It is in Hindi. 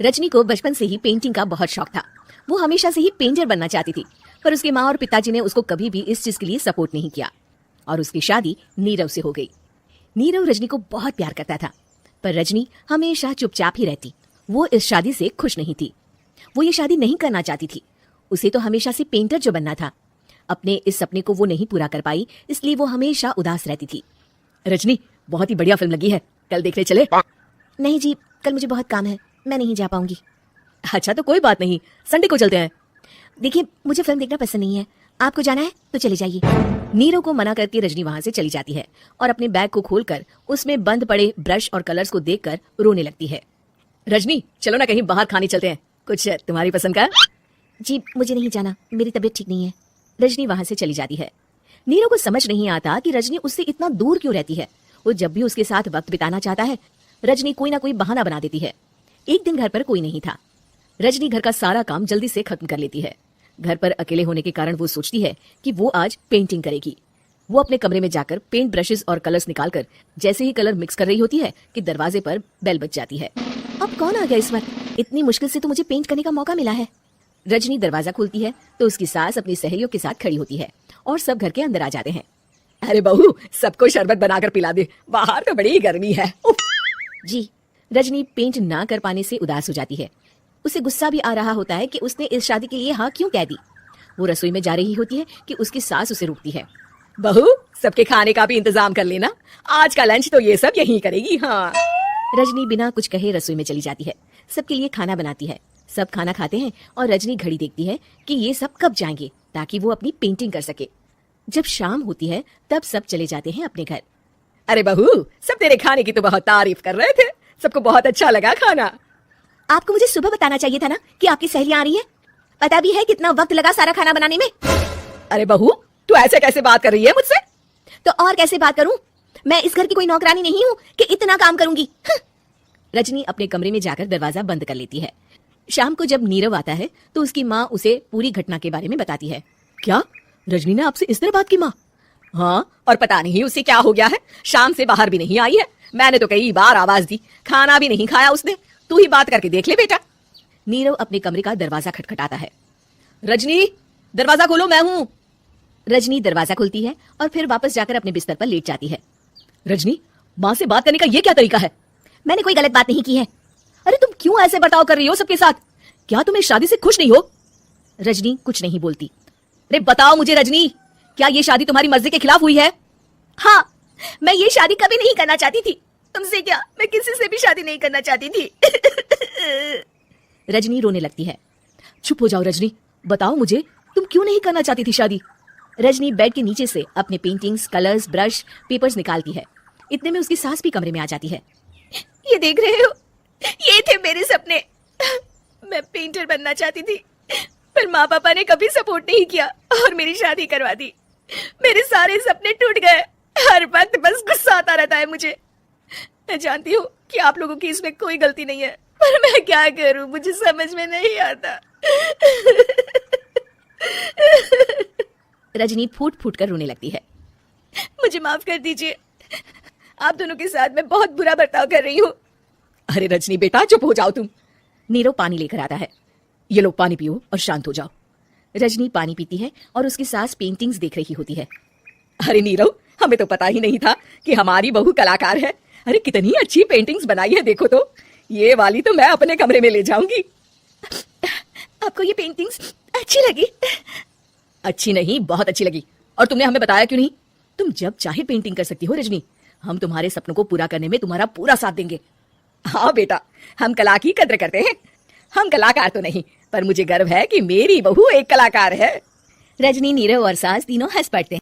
रजनी को बचपन से ही पेंटिंग का बहुत शौक था। वो हमेशा से ही पेंटर बनना चाहती थी, पर उसकी माँ और पिताजी ने उसको कभी भी इस चीज के लिए सपोर्ट नहीं किया और उसकी शादी नीरव से हो गई। नीरव रजनी को बहुत प्यार करता था, पर रजनी हमेशा चुपचाप ही रहती। वो इस शादी से खुश नहीं थी। वो ये शादी नहीं करना चाहती थी। उसे तो हमेशा से पेंटर जो बनना था। अपने इस सपने को वो नहीं पूरा कर पाई, इसलिए वो हमेशा उदास रहती थी। रजनी, बहुत ही बढ़िया फिल्म लगी है, कल देखने चले? नहीं जी, कल मुझे बहुत काम है, मैं नहीं जा पाऊंगी। अच्छा तो कोई बात नहीं, संडे को चलते हैं। देखिए, मुझे फिल्म देखना पसंद नहीं है, आपको जाना है तो चले जाइए। नीरव को मना करके रजनी वहां से चली जाती है और अपने बैग को खोलकर उसमें बंद पड़े ब्रश और कलर्स को देखकर रोने लगती है। रजनी, चलो ना कहीं बाहर खाने चलते हैं, कुछ तुम्हारी पसंद का। जी मुझे नहीं जाना, मेरी तबीयत ठीक नहीं है। रजनी वहां से चली जाती है। नीरव को समझ नहीं आता कि रजनी उससे इतना दूर क्यों रहती है। वो जब भी उसके साथ वक्त बिताना चाहता है, रजनी कोई ना कोई बहाना बना देती है। एक दिन घर पर कोई नहीं था। रजनी घर का सारा काम जल्दी से खत्म कर लेती है। घर पर अकेले होने के कारण वो सोचती है कि वो आज पेंटिंग करेगी। वो अपने कमरे में जाकर पेंट ब्रशेस और कलर्स निकालकर जैसे ही कलर मिक्स कर रही होती है कि दरवाजे पर बेल बज जाती है। अब कौन आ गया इस वक्त? इतनी मुश्किल से तो मुझे पेंट करने का मौका मिला है। रजनी दरवाजा खोलती है तो उसकी सास अपनी सहेलियों के साथ खड़ी होती है और सब घर के अंदर आ जाते हैं। अरे बहू, सबको शरबत बनाकर पिला दे, बाहर तो बड़ी गर्मी है। जी। रजनी पेंट ना कर पाने से उदास हो जाती है। उसे गुस्सा भी आ रहा होता है कि उसने इस शादी के लिए हाँ क्यों कह दी। वो रसोई में जा रही होती है कि उसकी सास उसे रोकती है। बहू, सबके खाने का भी इंतजाम कर लेना, आज का लंच तो ये सब यहीं करेगी। हाँ। रजनी बिना कुछ कहे रसोई में चली जाती है। सबके लिए खाना बनाती है। सब खाना खाते हैं और रजनी घड़ी देखती है कि ये सब कब जाएंगे ताकि वो अपनी पेंटिंग कर सके। जब शाम होती है तब सब चले जाते हैं अपने घर। अरे बहू, सब तेरे खाने की तो बहुत तारीफ कर रहे थे, सबको बहुत अच्छा लगा खाना। आपको मुझे सुबह बताना चाहिए था ना कि आपकी सहेलियां आ रही हैं। पता भी है कितना वक्त लगा सारा खाना बनाने में। अरे बहू, तू ऐसे कैसे बात कर रही है मुझसे? तो और कैसे बात करूं? मैं इस घर की कोई नौकरानी नहीं हूं कि इतना काम करूंगी। रजनी अपने कमरे में जाकर दरवाजा बंद कर लेती है। शाम को जब नीरव आता है तो उसकी माँ उसे पूरी घटना के बारे में बताती है। क्या रजनी ने आपसे इस तरह बात की माँ? हाँ, और पता नहीं उसे क्या हो गया है, शाम से बाहर भी नहीं आई है। मैंने तो कई बार आवाज दी, खाना भी नहीं खाया उसने। तू ही बात करके देख ले बेटा। नीरव अपने कमरे का दरवाजा खटखटाता है। रजनी, दरवाजा खोलो, मैं हूँ। रजनी दरवाजा खोलती है और फिर वापस जाकर अपने बिस्तर पर लेट जाती है। रजनी, माँ से बात करने का ये क्या तरीका है? मैंने कोई गलत बात नहीं की है। अरे तुम क्यों ऐसे बर्ताव कर रही हो सबके साथ? क्या तुम इस शादी से खुश नहीं हो? रजनी कुछ नहीं बोलती। अरे बताओ मुझे रजनी, क्या ये शादी तुम्हारी मर्जी के खिलाफ हुई है? हाँ, मैं ये शादी कभी नहीं करना चाहती थी। तुमसे क्या, मैं किसी से भी शादी नहीं करना चाहती थी। रजनी रोने लगती है। चुप हो जाओ रजनी, बताओ मुझे तुम क्यों नहीं करना चाहती थी शादी? रजनी बेड के नीचे से अपने पेंटिंग्स, कलर्स, ब्रश, पेपर्स निकालती है। इतने में उसकी सास भी कमरे में आ जाती है। ये देख रहे हो, ये थे मेरे सपने। मैं पेंटर बनना चाहती थी, पर माँ पापा ने कभी सपोर्ट नहीं किया और मेरी शादी करवा दी। मेरे सारे सपने टूट गए। हर वक्त बस गुस्सा आता रहता है मुझे। मैं जानती हूँ कि आप लोगों की इसमें कोई गलती नहीं है, पर मैं क्या करूँ, मुझे समझ में नहीं आता। रजनी फूट फूट कर रोने लगती है। मुझे माफ कर दीजिए, आप दोनों के साथ मैं बहुत बुरा बर्ताव कर रही हूँ। अरे रजनी बेटा, चुप हो जाओ तुम। नीरव पानी लेकर आता है। ये लो पानी पियो और शांत हो जाओ। रजनी पानी पीती है और उसकी सास पेंटिंग्स देख रही होती है। अरे नीरव, हमें तो पता ही नहीं था कि हमारी बहू कलाकार है। अरे कितनी अच्छी पेंटिंग्स बनाई है, देखो तो। ये वाली तो मैं अपने कमरे में ले जाऊंगी। आपको ये पेंटिंग्स अच्छी लगी? अच्छी नहीं, बहुत अच्छी लगी। और तुमने हमें बताया क्यों नहीं? तुम जब चाहे पेंटिंग कर सकती हो रजनी। हम तुम्हारे सपनों को पूरा करने में तुम्हारा पूरा साथ देंगे। हाँ बेटा, हम कला की कद्र करते हैं। हम कलाकार तो नहीं, पर मुझे गर्व है कि मेरी बहू एक कलाकार है। रजनी, नीरव और सास तीनों हंस पड़ते हैं।